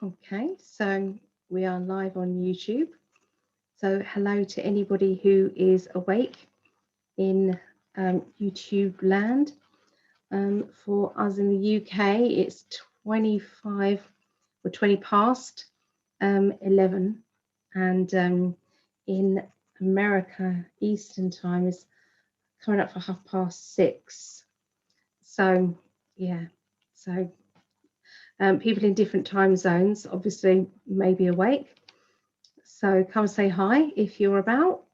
Okay, so we are live on YouTube. So hello to anybody who is awake in YouTube land. For us in the UK, it's 25 or 20 past 11, and in America, Eastern time is coming up for 6:30. So yeah, so people in different time zones obviously may be awake. So come say hi if you're about.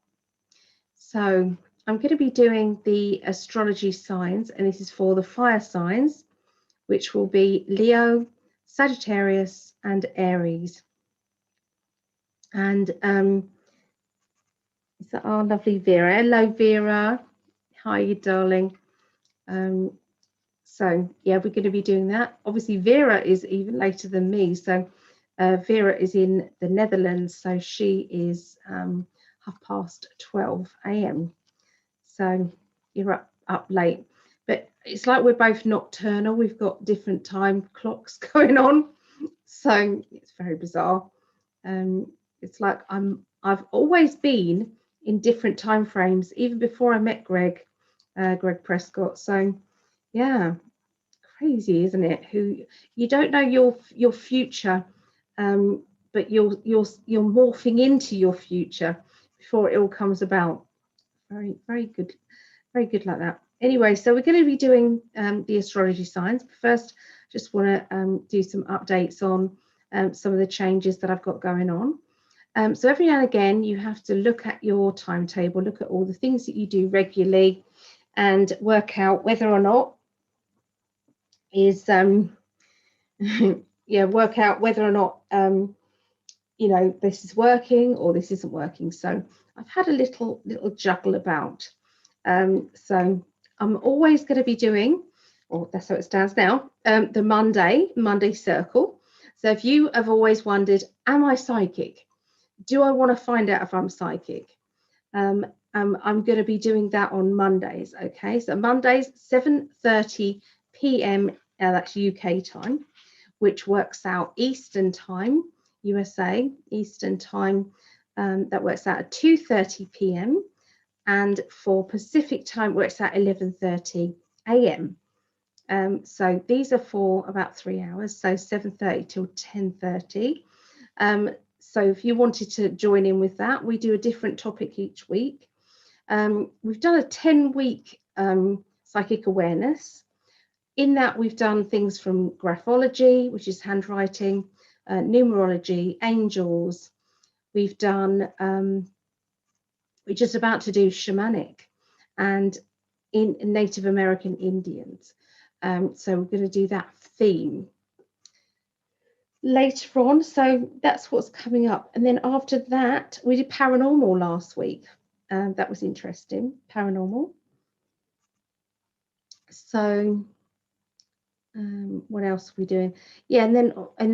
So I'm going to be doing the astrology signs, and this is for the fire signs, which will be Leo, Sagittarius, and Aries. And is that our lovely Vera? Hello, Vera. Hi, you darling. So yeah, we're going to be doing that. Obviously, Vera is even later than me. So Vera is in the Netherlands, so she is 12:30 a.m. So you're up late. But it's like we're both nocturnal. We've got different time clocks going on. So it's very bizarre. It's like I've always been in different time frames, even before I met Greg Prescott. So yeah, crazy, isn't it? Who you don't know your future, but you're morphing into your future before it all comes about. Very good, very good like that. Anyway, so we're going to be doing the astrology signs. But first, just want to do some updates on some of the changes that I've got going on. So every now and again, you have to look at your timetable, look at all the things that you do regularly, and work out whether or not is yeah, work out whether or not you know, this is working or this isn't working. So I've had a little juggle about. So I'm always going to be doing, or that's how it stands now, the Monday circle. So if you have always wondered, am I psychic? Do I want to find out if I'm psychic? I'm going to be doing that on Mondays. Okay, so Mondays 7:30 p.m. That's UK time, which works out Eastern time, USA Eastern time. That works out at 2:30 p.m. and for Pacific time works out 11:30 a.m. So these are for about 3 hours, so 7:30 till 10:30. So if you wanted to join in with that, we do a different topic each week. We've done a 10-week psychic awareness. In that, we've done things from graphology, which is handwriting, numerology, angels. We've done, we're just about to do shamanic and in Native American Indians. So we're going to do that theme later on. So that's what's coming up. And then after that, we did paranormal last week. That was interesting, paranormal. So what else are we doing? Yeah, and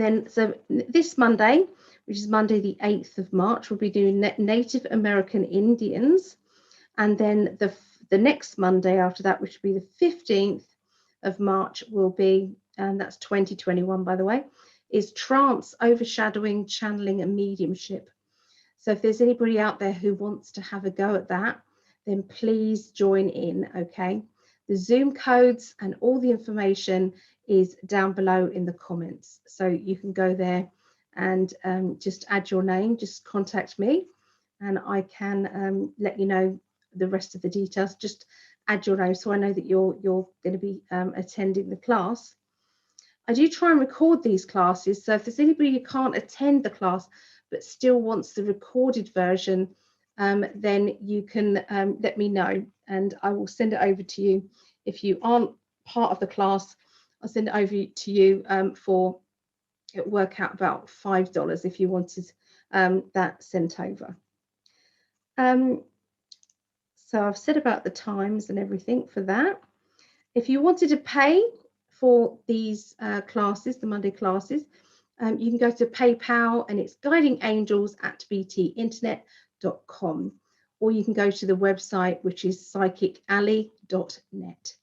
then so this Monday, which is Monday the 8th of March, we'll be doing Native American Indians. And then the next Monday after that, which will be the 15th of March, will be, and that's 2021, by the way, is Trance, Overshadowing, Channeling, and Mediumship. So if there's anybody out there who wants to have a go at that, then please join in, okay? The Zoom codes and all the information is down below in the comments. So you can go there and just add your name, just contact me, and I can let you know the rest of the details. Just add your name so I know that you're going to be attending the class. I do try and record these classes, so if there's anybody who can't attend the class but still wants the recorded version, then you can let me know and I will send it over to you. If you aren't part of the class, I'll send it over to you for, it work out about $5 if you wanted that sent over. So I've said about the times and everything for that. If you wanted to pay for these classes, the Monday classes, you can go to PayPal and it's guidingangels@btinternet.com, or you can go to the website, which is psychicalley.net.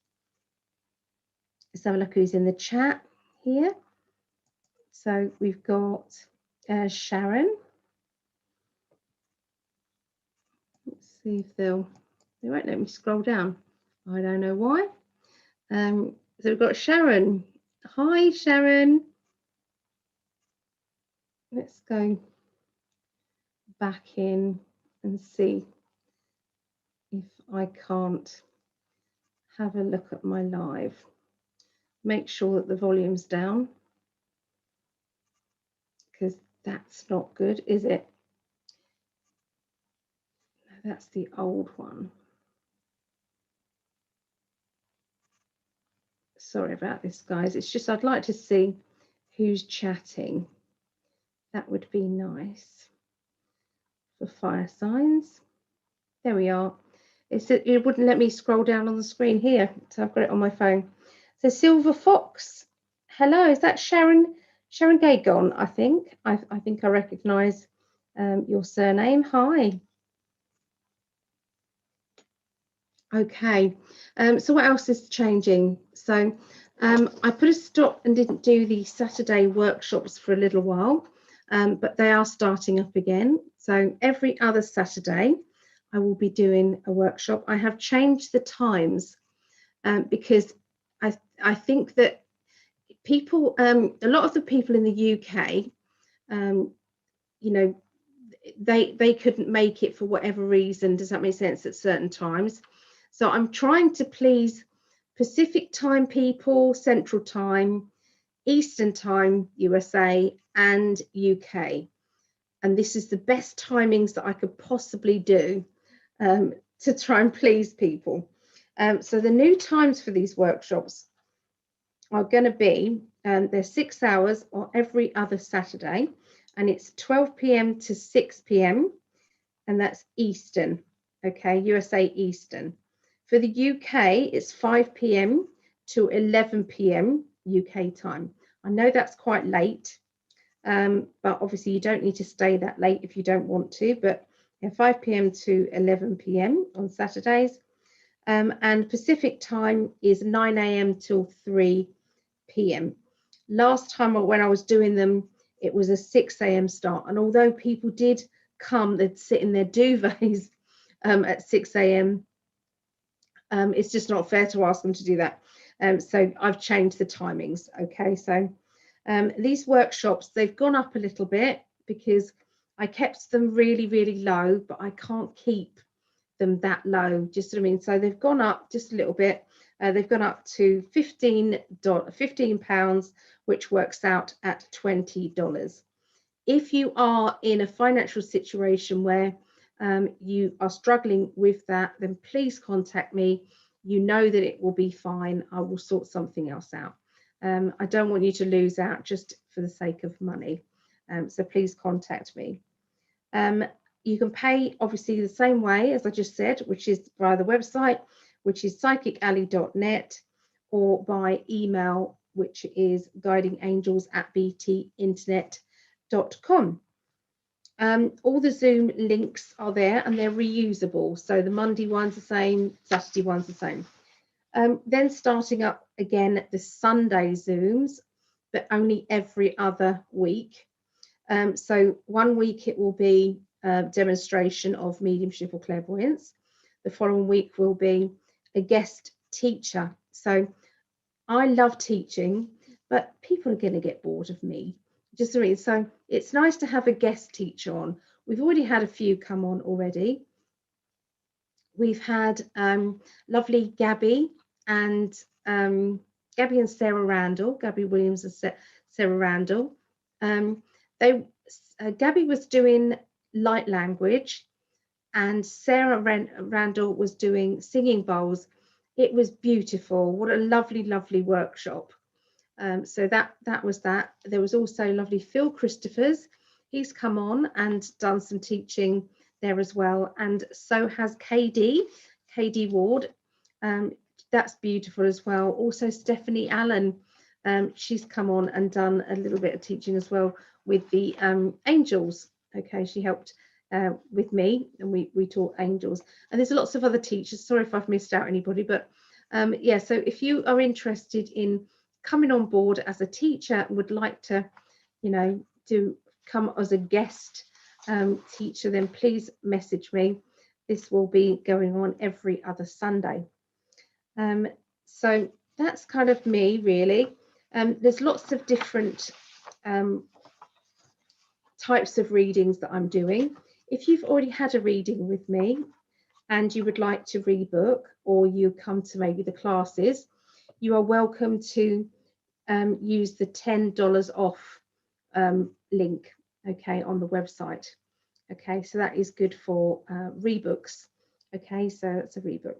Let's have a look who's in the chat here. So we've got Sharon. Let's see if they won't let me scroll down. I don't know why. So we've got Sharon. Hi, Sharon. Let's go back in and see if I can't have a look at my live. Make sure that the volume's down, because that's not good, is it? That's the old one. Sorry about this, guys. It's just I'd like to see who's chatting. That would be nice for fire signs. There we are. It wouldn't let me scroll down on the screen here, so I've got it on my phone. So Silver Fox, hello. Is that Sharon Gagon? I think I recognise your surname. Hi. Okay. So what else is changing? So I put a stop and didn't do the Saturday workshops for a little while, but they are starting up again. So every other Saturday, I will be doing a workshop. I have changed the times because I think that people, a lot of the people in the UK, you know, they couldn't make it for whatever reason. Does that make sense? At certain times. So I'm trying to please Pacific time people, Central time, Eastern time, USA, and UK. And this is the best timings that I could possibly do to try and please people. So the new times for these workshops are going to be, they're 6 hours or every other Saturday, and it's 12 p.m. to 6 p.m. and that's Eastern, okay, USA Eastern. For the UK, it's 5 p.m. to 11 p.m. UK time. I know that's quite late, but obviously you don't need to stay that late if you don't want to, but yeah, 5 p.m. to 11 p.m. on Saturdays. And Pacific time is 9 a.m. till 3 p.m. Last time when I was doing them, it was a 6 a.m. start. And although people did come, they'd sit in their duvets at 6 a.m. It's just not fair to ask them to do that. So I've changed the timings. Okay, so these workshops, they've gone up a little bit because I kept them really, really low, but I can't keep them that low. Just what I mean. So they've gone up just a little bit. They've gone up to £15, which works out at $20. If you are in a financial situation where you are struggling with that, then please contact me. You know that it will be fine. I will sort something else out. I don't want you to lose out just for the sake of money. So please contact me. You can pay obviously the same way as I just said, which is via the website, which is psychicalley.net, or by email, which is guidingangels@btinternet.com. All the Zoom links are there and they're reusable. So the Monday one's the same, Saturday one's the same. Then starting up again the Sunday Zooms, but only every other week. So 1 week it will be a demonstration of mediumship or clairvoyance. The following week will be a guest teacher. So I love teaching, but people are going to get bored of me. Just so it's nice to have a guest teacher on. We've already had a few come on already. We've had lovely Gabby and Sarah Randall, Gabby Williams and Sarah Randall. Gabby was doing light language and Sarah Randall was doing singing bowls. It was beautiful. What a lovely, lovely workshop. So that was that. There was also lovely Phil Christophers. He's come on and done some teaching there as well. And so has KD Ward. That's beautiful as well. Also Stephanie Allen. She's come on and done a little bit of teaching as well with the angels. Okay, she helped with me and we taught angels. And there's lots of other teachers. Sorry if I've missed out anybody, but yeah, so if you are interested in coming on board as a teacher and would like to you know, to come as a guest teacher, then please message me. This will be going on every other Sunday. So that's kind of me, really. There's lots of different types of readings that I'm doing. If you've already had a reading with me and you would like to rebook, or you come to maybe the classes, you are welcome to use the $10 off link, okay, on the website. Okay, so that is good for rebooks. Okay, so it's a rebook.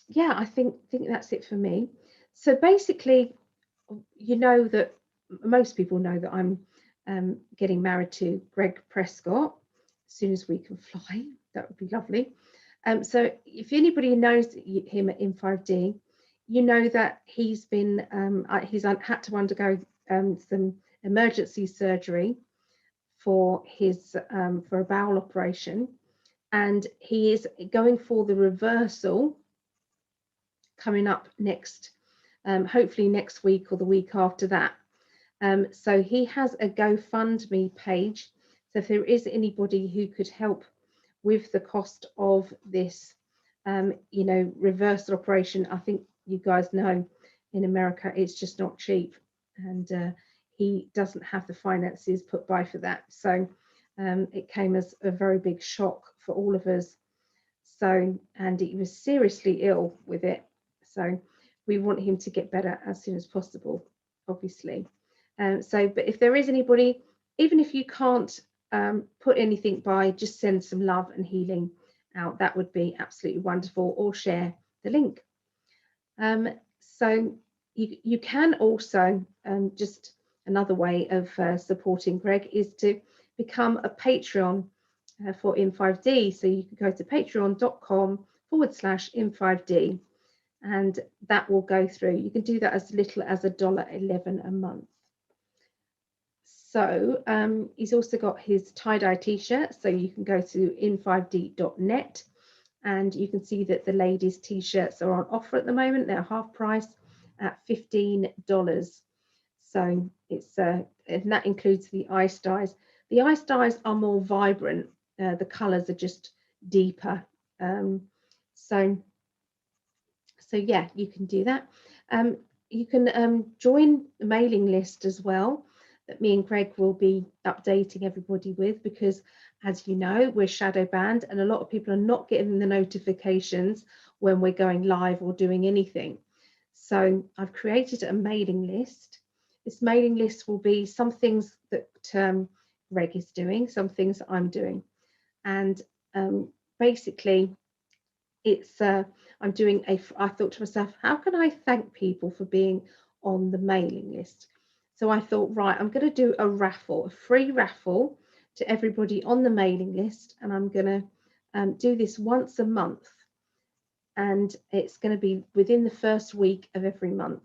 Yeah, I think that's it for me. So basically, you know that most people know that I'm getting married to Greg Prescott as soon as we can fly. That would be lovely. So if anybody knows him in 5D, you know that he's been had to undergo some emergency surgery for his for a bowel operation, and he is going for the reversal coming up next, hopefully next week or the week after that. So he has a GoFundMe page. So if there is anybody who could help with the cost of this, you know, reversal operation, I think you guys know in America it's just not cheap, and he doesn't have the finances put by for that. So it came as a very big shock for all of us. So, and he was seriously ill with it. So we want him to get better as soon as possible, obviously. But if there is anybody, even if you can't put anything by, just send some love and healing out. That would be absolutely wonderful, or share the link. So you can also, just another way of supporting Greg is to become a Patreon for In5D. So you can go to patreon.com/In5D, and that will go through. You can do that as little as $1.11 a month. So he's also got his tie-dye t-shirt, so you can go to in5d.net and you can see that the ladies t-shirts are on offer at the moment. They're half price at $15. So it's and that includes the ice dyes. The ice dyes are more vibrant. The colors are just deeper. So yeah, you can do that. You can join the mailing list as well, that me and Greg will be updating everybody with, because as you know, we're shadow banned and a lot of people are not getting the notifications when we're going live or doing anything. So I've created a mailing list. This mailing list will be some things that Greg is doing, some things I'm doing, and basically it's I'm doing I thought to myself, how can I thank people for being on the mailing list? So I thought, right, I'm going to do a raffle, a free raffle to everybody on the mailing list, and I'm going to do this once a month, and it's going to be within the first week of every month.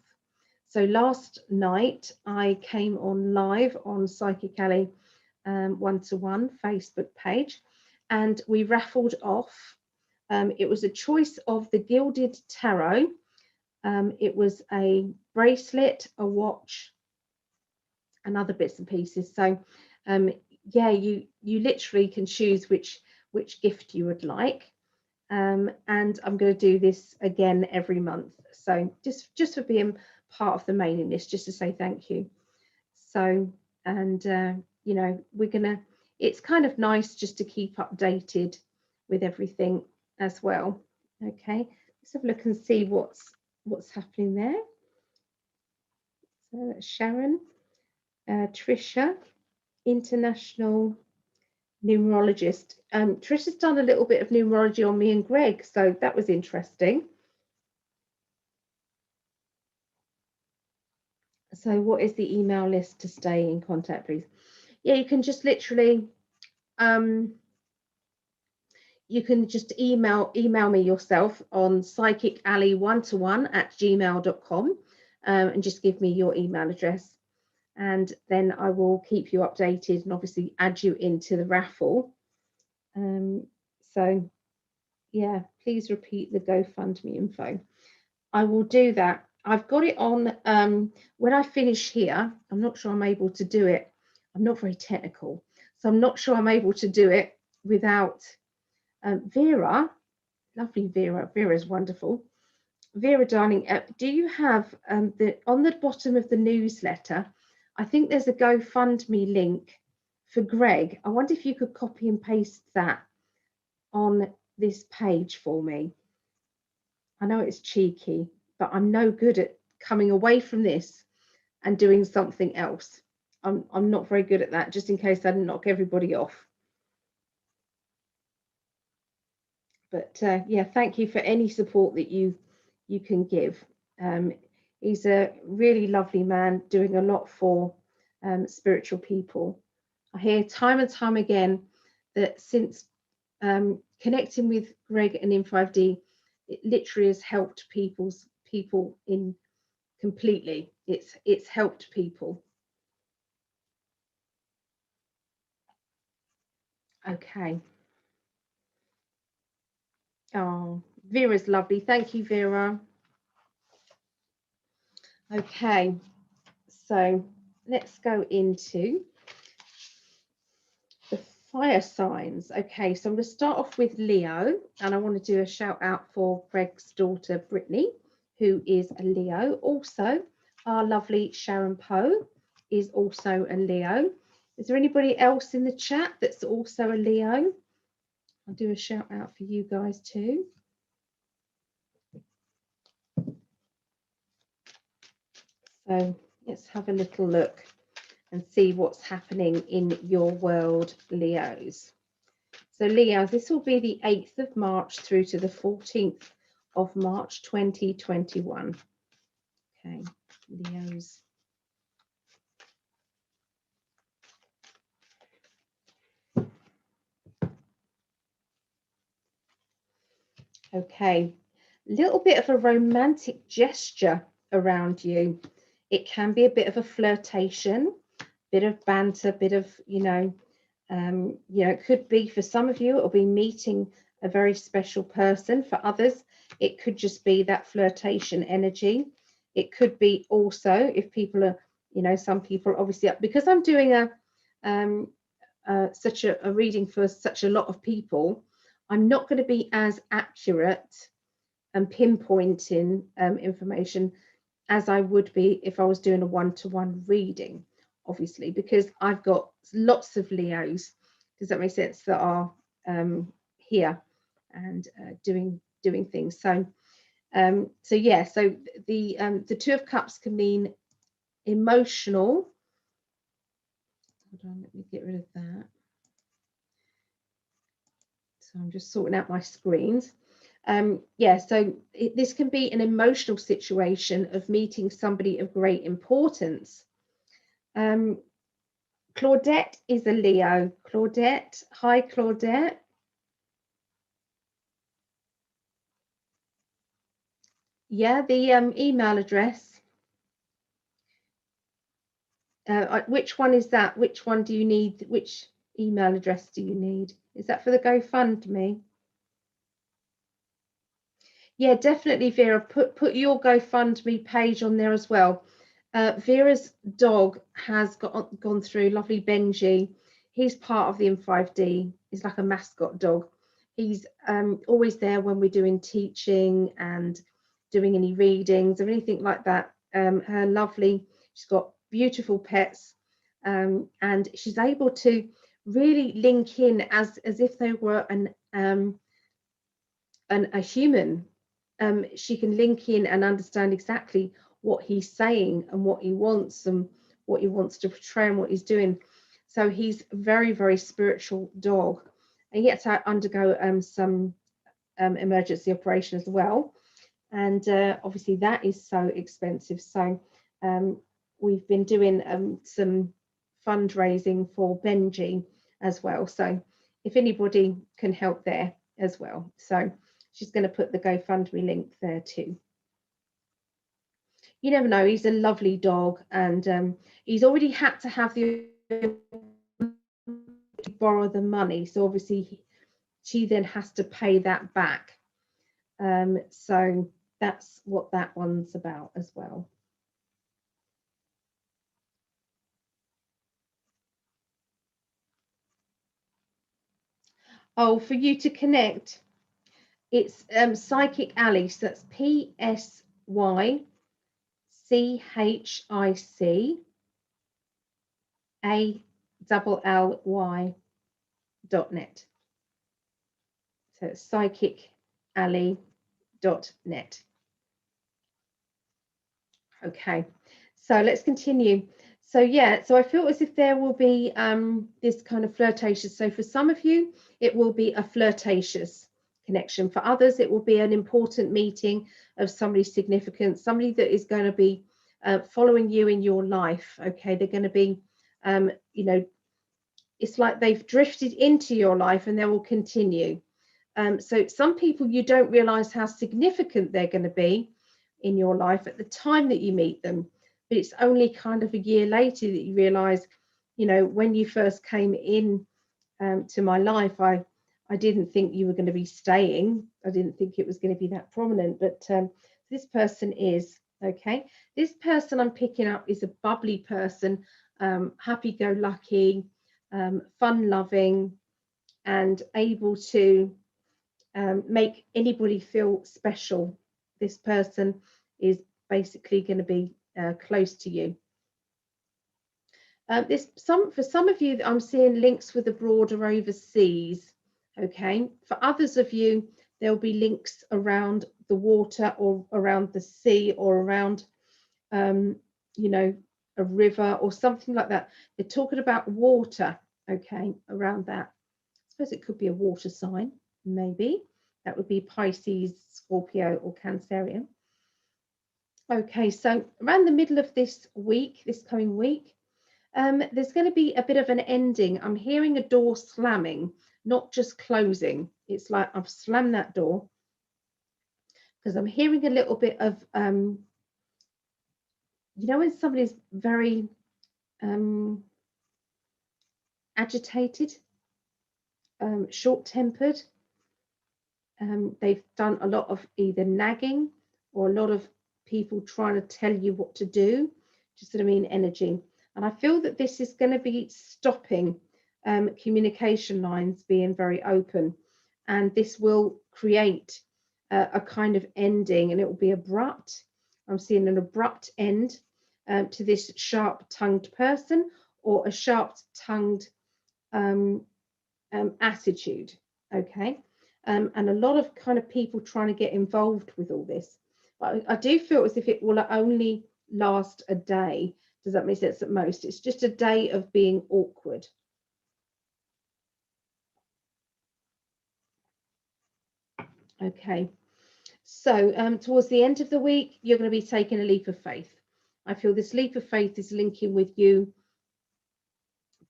So last night I came on live on Psychic Alley 1-to-1 Facebook page, and we raffled off. It was a choice of the Gilded Tarot. It was a bracelet, a watch, and other bits and pieces. So yeah, you literally can choose which gift you would like. And I'm going to do this again every month. So just for being part of the mailing list, just to say thank you. So, and you know, it's kind of nice just to keep updated with everything as well. Okay, let's have a look and see what's happening there. So that's Sharon, Trisha, international numerologist. Trisha's done a little bit of numerology on me and Greg, so that was interesting. So what is the email list to stay in contact, please? Yeah, you can just literally you can just email me yourself on psychicalley1to1@gmail.com and just give me your email address, and then I will keep you updated and obviously add you into the raffle. So yeah, please repeat the GoFundMe info. I will do that. I've got it on, when I finish here, I'm not sure I'm able to do it. I'm not very technical, so I'm not sure I'm able to do it without Vera. Lovely Vera. Vera is wonderful. Vera, darling, do you have on the bottom of the newsletter? I think there's a GoFundMe link for Greg. I wonder if you could copy and paste that on this page for me. I know it's cheeky, but I'm no good at coming away from this and doing something else. I'm not very good at that, just in case I knock everybody off. But yeah, thank you for any support that you can give. He's a really lovely man doing a lot for spiritual people. I hear time and time again that since connecting with Greg and in 5D, it literally has helped people in completely. It's helped people. Okay. Oh, Vera's lovely. Thank you, Vera. Okay, so let's go into the fire signs. Okay, so I'm going to start off with Leo, and I want to do a shout out for Greg's daughter, Brittany, who is a Leo. Also, our lovely Sharon Poe is also a Leo. Is there anybody else in the chat that's also a Leo? I'll do a shout out for you guys too. So let's have a little look and see what's happening in your world, Leos. So Leo, this will be the 8th of March through to the 14th of March 2021. Okay, Leos. Okay, a little bit of a romantic gesture around you. It can be a bit of a flirtation, bit of banter, bit of, it could be for some of you, it'll be meeting a very special person. For others, it could just be that flirtation energy. It could be also, if people are, some people obviously, because I'm doing such a reading for such a lot of people, I'm not going to be as accurate and pinpointing information as I would be if I was doing a one-to-one reading, obviously, because I've got lots of Leos, does that make sense, that are here and doing things. So yeah, so the Two of Cups can mean emotional. Hold on, let me get rid of that. So I'm just sorting out my screens. Yeah, so this can be an emotional situation of meeting somebody of great importance. Claudette is a Leo. Claudette, hi Claudette. Yeah, the email address. Which one is that? Which one do you need? Which email address do you need? Is that for the GoFundMe? Yeah, definitely, Vera. Put your GoFundMe page on there as well. Vera's dog has gone through, lovely Benji. He's part of the M5D. He's like a mascot dog. He's always there when we're doing teaching and doing any readings or anything like that. Her lovely, she's got beautiful pets, and she's able to really link in as if they were a human. She can link in and understand exactly what he's saying and what he wants and what he wants to portray and what he's doing. So he's a very, very spiritual dog, and he had to undergo some emergency operation as well. And obviously that is so expensive. So we've been doing some fundraising for Benji as well. So if anybody can help there as well. So she's going to put the GoFundMe link there too. You never know, he's a lovely dog, and he's already had to have the borrow the money, so obviously she then has to pay that back. So that's what that one's about as well. Oh, for you to connect, it's Psychic Alley. So that's PSYCHICALLY.net. So it's psychicalley.net. Okay, so let's continue. So yeah, so I feel as if there will be this kind of flirtatious. So for some of you, it will be a flirtatious connection. For others, it will be an important meeting of somebody significant, somebody that is going to be following you in your life. Okay, they're going to be, you know, it's like they've drifted into your life and they will continue. So some people, you don't realize how significant they're going to be in your life at the time that you meet them, but it's only kind of a year later that you realize, you know, when you first came in to my life, I didn't think you were going to be staying. I didn't think it was going to be that prominent, but this person is. Okay, this person I'm picking up is a bubbly person, happy-go-lucky, fun-loving, and able to make anybody feel special. This person is basically going to be close to you. For some of you, I'm seeing links with abroad or overseas. Okay, for others of you, there'll be links around the water or around the sea or around, you know, a river or something like that. They're talking about water. Okay, around that. I suppose it could be a water sign, maybe. That would be Pisces, Scorpio, or Cancerian. Okay, so around the middle of this week, this coming week, there's going to be a bit of an ending. I'm hearing a door slamming, not just closing. It's like I've slammed that door because I'm hearing a little bit of, you know, when somebody's very agitated, short-tempered, they've done a lot of either nagging or a lot of people trying to tell you what to do, just what I mean, energy. And I feel that this is going to be stopping communication lines being very open, and this will create a kind of ending, and it will be abrupt. I'm seeing an abrupt end to this sharp-tongued person or a sharp-tongued attitude. Okay. And a lot of kind of people trying to get involved with all this. But I do feel as if it will only last a day. Does that make sense? At most, it's just a day of being awkward. Okay. So towards the end of the week, you're going to be taking a leap of faith. I feel this leap of faith is linking with you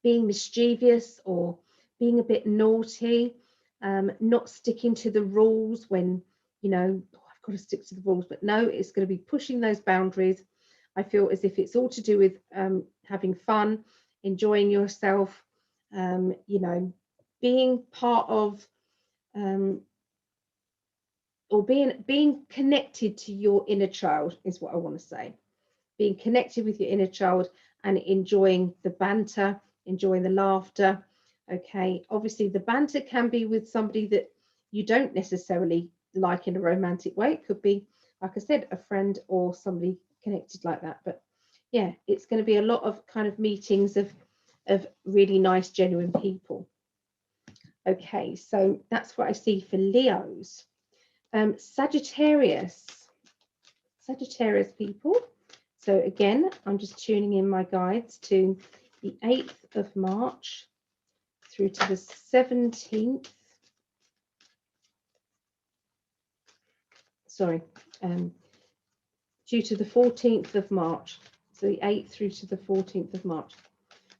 being mischievous or being a bit naughty, not sticking to the rules when, you know, oh, I've got to stick to the rules, but no, it's going to be pushing those boundaries. I feel as if it's all to do with having fun, enjoying yourself, you know, being part of or being connected to your inner child is what I want to say. Being connected with your inner child and enjoying the banter, enjoying the laughter. Okay, obviously the banter can be with somebody that you don't necessarily like in a romantic way. It could be, like I said, a friend or somebody connected like that. But yeah, it's going to be a lot of kind of meetings of really nice, genuine people. Okay, so that's what I see for Leos. Sagittarius people. So again, I'm just tuning in my guides to the 8th of March through to the 17th. Sorry, due to the 14th of March. So the 8th through to the 14th of March.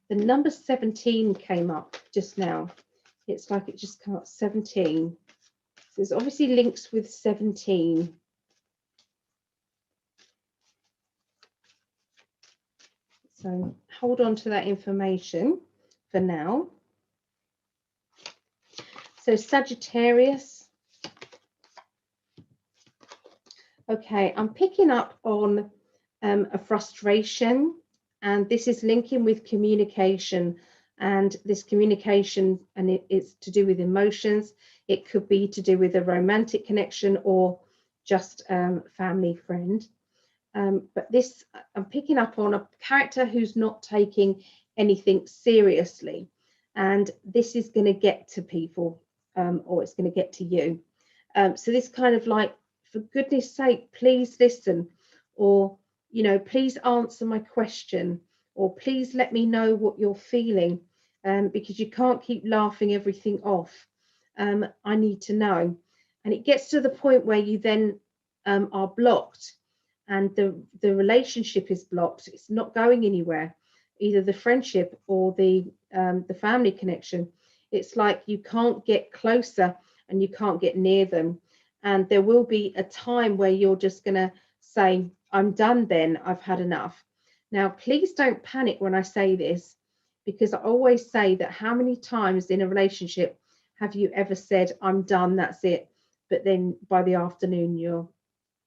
The number 17 came up just now. It's like it just came up 17. So there's obviously links with 17. So hold on to that information for now. So Sagittarius. Okay, I'm picking up on a frustration, and this is linking with communication. And this communication, and it's to do with emotions. It could be to do with a romantic connection or just family friend. But this, I'm picking up on a character who's not taking anything seriously. And this is going to get to people, or it's going to get to you. So this kind of like, for goodness sake, please listen, or, you know, please answer my question, or please let me know what you're feeling, because you can't keep laughing everything off. I need to know. And it gets to the point where you then are blocked, and the relationship is blocked. It's not going anywhere, either the friendship or the family connection. It's like you can't get closer and you can't get near them. And there will be a time where you're just going to say, I'm done then, I've had enough. Now, please don't panic when I say this, because I always say that how many times in a relationship have you ever said, I'm done, that's it, but then by the afternoon you're,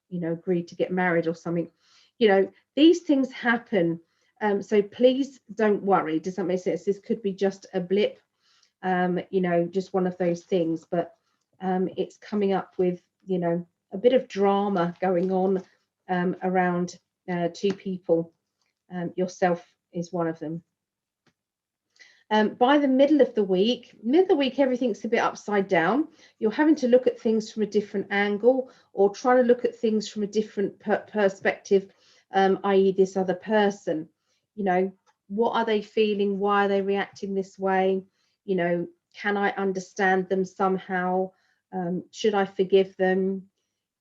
you know, agreed to get married or something. You know, these things happen. So please don't worry. Does that make sense? This could be just a blip, you know, just one of those things, but it's coming up with, you know, a bit of drama going on around two people. Yourself is one of them. By the middle of the week, everything's a bit upside down. You're having to look at things from a different angle, or try to look at things from a different perspective, i.e. this other person. You know, what are they feeling? Why are they reacting this way? You know, can I understand them somehow? Should I forgive them?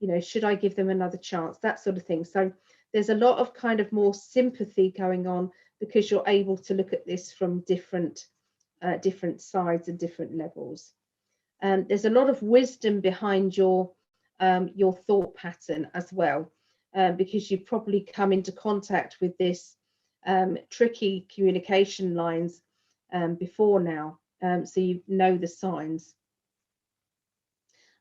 You know, should I give them another chance? That sort of thing. So there's a lot of kind of more sympathy going on, because you're able to look at this from different sides and different levels. There's a lot of wisdom behind your thought pattern as well, because you've probably come into contact with this tricky communication lines before now, so you know the signs.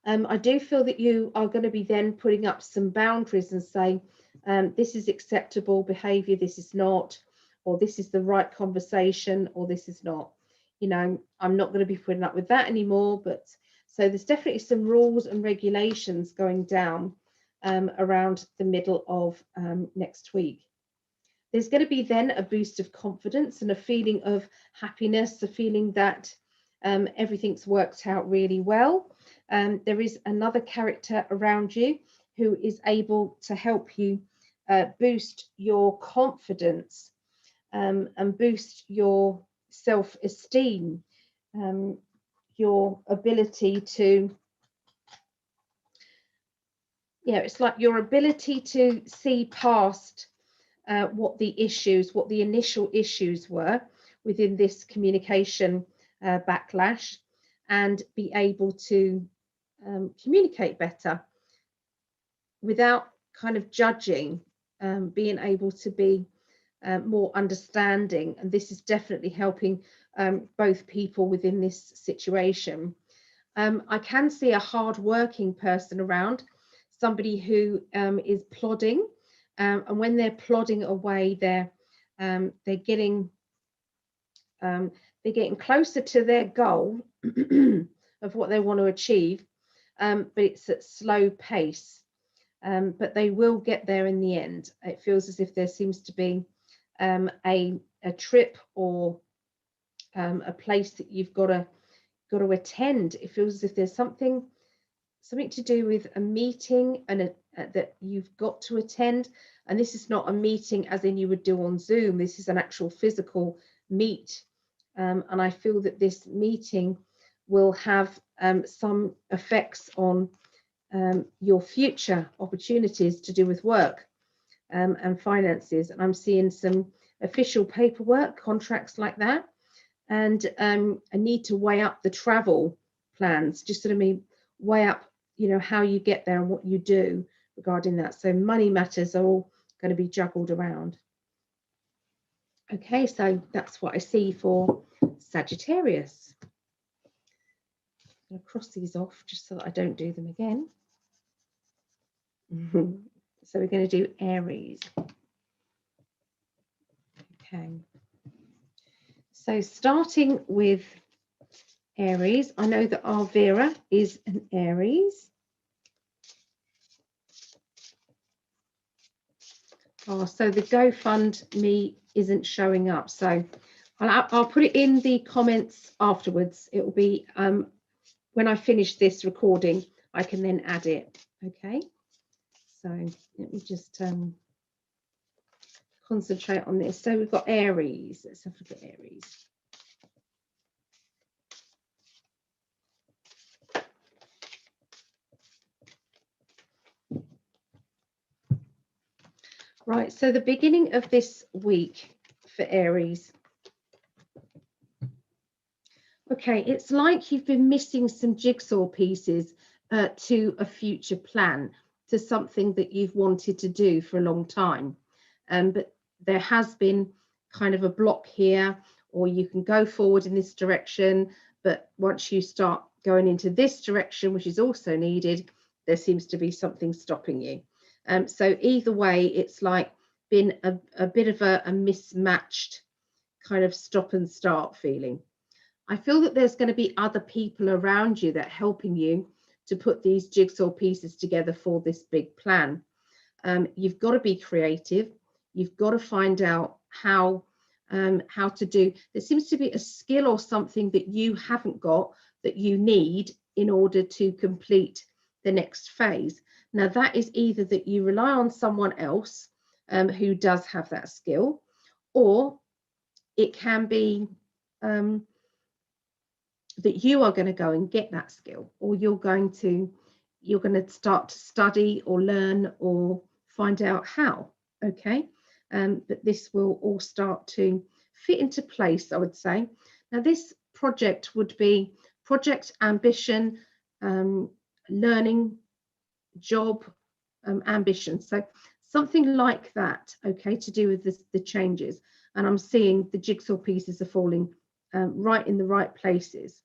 I do feel that you are going to be then putting up some boundaries and saying, this is acceptable behavior, this is not, or this is the right conversation, or this is not. You know, I'm not going to be putting up with that anymore. But so there's definitely some rules and regulations going down around the middle of next week. There's going to be then a boost of confidence and a feeling of happiness, a feeling that everything's worked out really well. There is another character around you who is able to help you boost your confidence and boost your self-esteem, your ability to, it's like your ability to see past what the initial issues were within this communication backlash, and be able to communicate better without kind of judging, being able to be more understanding. And this is definitely helping both people within this situation. I can see a hard-working person around, somebody who is plodding, and when they're plodding away, they're getting closer to their goal of what they want to achieve, but it's at slow pace. But they will get there in the end. It feels as if there seems to be a trip or a place that you've got to attend. It feels as if there's something to do with a meeting and that you've got to attend. And this is not a meeting as in you would do on Zoom. This is an actual physical meet. And I feel that this meeting will have some effects on your future opportunities to do with work and finances. And I'm seeing some official paperwork, contracts like that. And I need to weigh up the travel plans, just sort of weigh up, you know, how you get there and what you do regarding that. So money matters are all going to be juggled around. Okay, so that's what I see for Sagittarius. I'm going to cross these off just so that I don't do them again. So we're going to do Aries. Okay. So starting with Aries, I know that our Vera is an Aries. Oh, so the GoFundMe isn't showing up. So I'll put it in the comments afterwards. It will be when I finish this recording, I can then add it. Okay. So let me just concentrate on this. So we've got Aries. Let's have a look at Aries. Right, so the beginning of this week for Aries. Okay, it's like you've been missing some jigsaw pieces to a future plan, to something that you've wanted to do for a long time. But there has been kind of a block here, or you can go forward in this direction, but once you start going into this direction, which is also needed, there seems to be something stopping you. So either way, it's like been a bit of a mismatched kind of stop and start feeling. I feel that there's going to be other people around you that are helping you to put these jigsaw pieces together for this big plan. You've got to be creative. You've got to find out how to do. There seems to be a skill or something that you haven't got that you need in order to complete the next phase. Now, that is either that you rely on someone else who does have that skill, or it can be that you are going to go and get that skill, or you're going to start to study or learn or find out how. Okay, but this will all start to fit into place, I would say. Now, this project would be project, ambition, learning, job, ambition. So something like that, okay, to do with the changes. And I'm seeing the jigsaw pieces are falling right in the right places.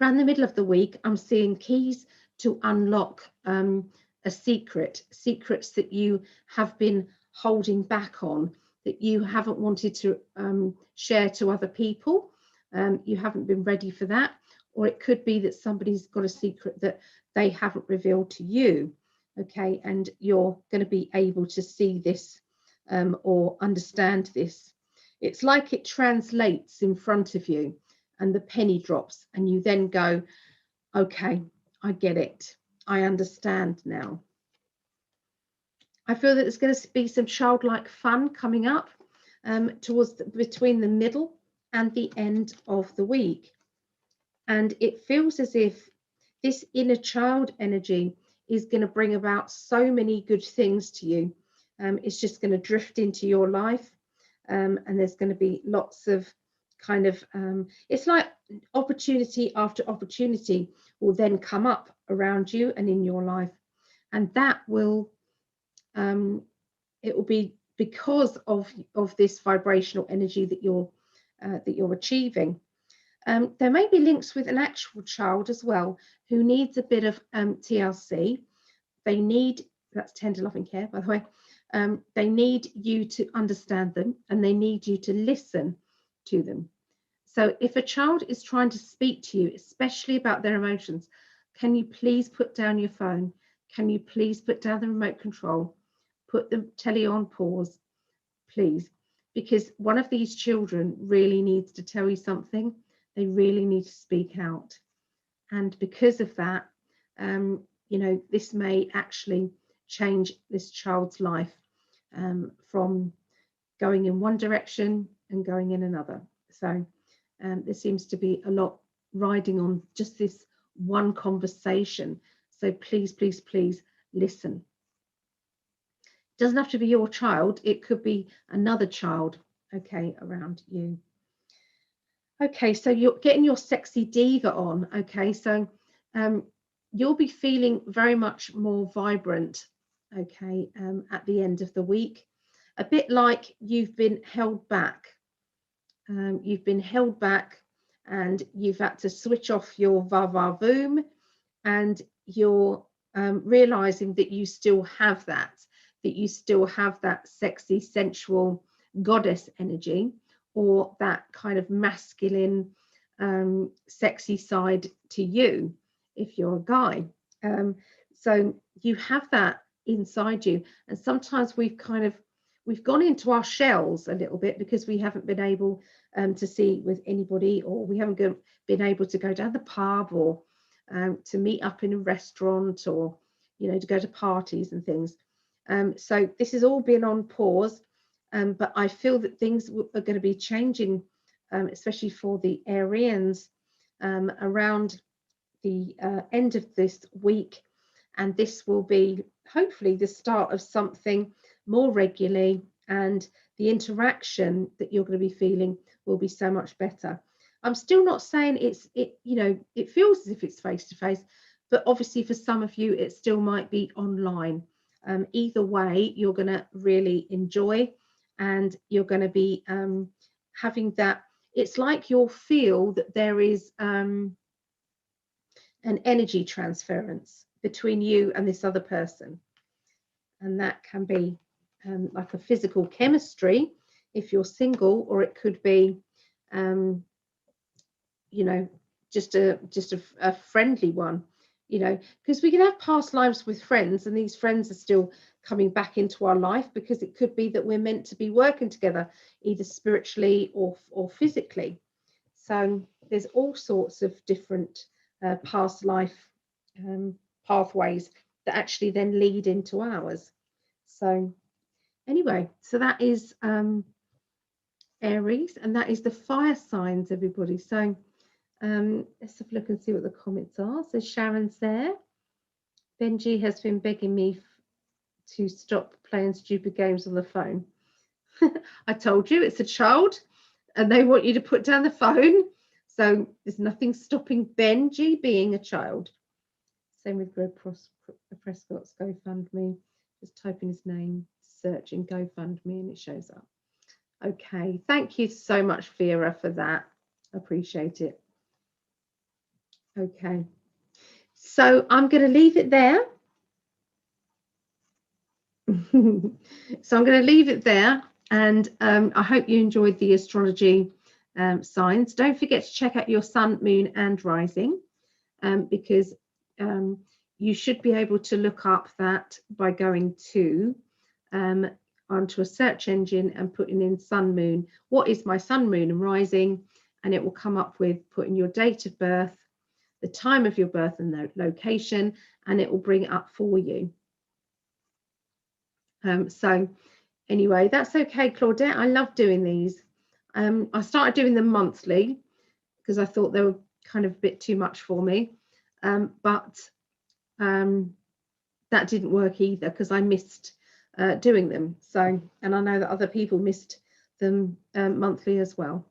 Around the middle of the week, I'm seeing keys to unlock a secrets that you have been holding back on, that you haven't wanted to share to other people. You haven't been ready for that. Or it could be that somebody's got a secret that they haven't revealed to you. Okay, and you're going to be able to see this or understand this. It's like it translates in front of you and the penny drops, and you then go, okay, I get it. I understand now. I feel that there's going to be some childlike fun coming up between the middle and the end of the week. And it feels as if this inner child energy is going to bring about so many good things to you. It's just going to drift into your life, and there's going to be lots of kind of, it's like opportunity after opportunity will then come up around you and in your life. And that will, it will be because of this vibrational energy that you're achieving. There may be links with an actual child as well who needs a bit of TLC. They need, that's tender loving care, by the way. They need you to understand them, and they need you to listen to them. So if a child is trying to speak to you, especially about their emotions, can you please put down your phone? Can you please put down the remote control? Put the telly on pause, please, because one of these children really needs to tell you something. They really need to speak out. And because of that, you know, this may actually change this child's life from going in one direction and going in another. So there seems to be a lot riding on just this one conversation. So please, please, please listen. It doesn't have to be your child. It could be another child, okay, around you. Okay, so you're getting your sexy diva on. Okay, so you'll be feeling very much more vibrant, okay, at the end of the week. A bit like you've been held back. You've been held back and you've had to switch off your va-va-voom, and you're realizing that you still have that you still have that sexy, sensual goddess energy, or that kind of masculine, sexy side to you if you're a guy. So you have that inside you, and sometimes we've gone into our shells a little bit because we haven't been able to see with anybody, or we haven't been able to go down the pub, or to meet up in a restaurant, or to go to parties and things. So this has all been on pause, but I feel that things are going to be changing, especially for the Arians, around the end of this week, and this will be hopefully the start of something more regularly, and the interaction that you're going to be feeling will be so much better. I'm still not saying it feels as if it's face to face, but obviously for some of you it still might be online. Either way, you're going to really enjoy, and you're going to be having that. It's like you'll feel that there is an energy transference between you and this other person, and that can be like a physical chemistry if you're single, or it could be just a friendly one, because we can have past lives with friends, and these friends are still coming back into our life, because it could be that we're meant to be working together, either spiritually or physically. So there's all sorts of different past life pathways that actually then lead into ours. So anyway, so that is Aries, and that is the fire signs, everybody. So let's have a look and see what the comments are. So Sharon's there. Benji has been begging me to stop playing stupid games on the phone. I told you, it's a child, and they want you to put down the phone. So there's nothing stopping Benji being a child. Same with Greg Prescott's GoFundMe. Just type in his name, search in GoFundMe, and it shows up. Okay, thank you so much, Vera, for that. Appreciate it. Okay, so I'm going to leave it there. So I'm going to leave it there, and I hope you enjoyed the astrology signs. Don't forget to check out your sun, moon, and rising, because you should be able to look up that by going to onto a search engine and putting in sun, moon. What is my sun, moon, and rising? And it will come up with putting your date of birth, the time of your birth, and the location, and it will bring it up for you. So anyway, that's okay, Claudette. I love doing these. I started doing them monthly because I thought they were kind of a bit too much for me, but that didn't work either, because I missed doing them. So, and I know that other people missed them monthly as well.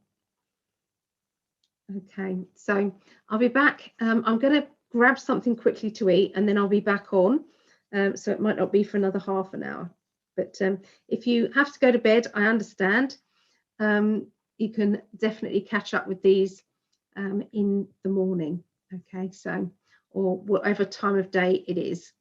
Okay, so I'll be back. I'm going to grab something quickly to eat, and then I'll be back on. So it might not be for another half an hour. But if you have to go to bed, I understand. You can definitely catch up with these in the morning. Okay, so, or whatever time of day it is.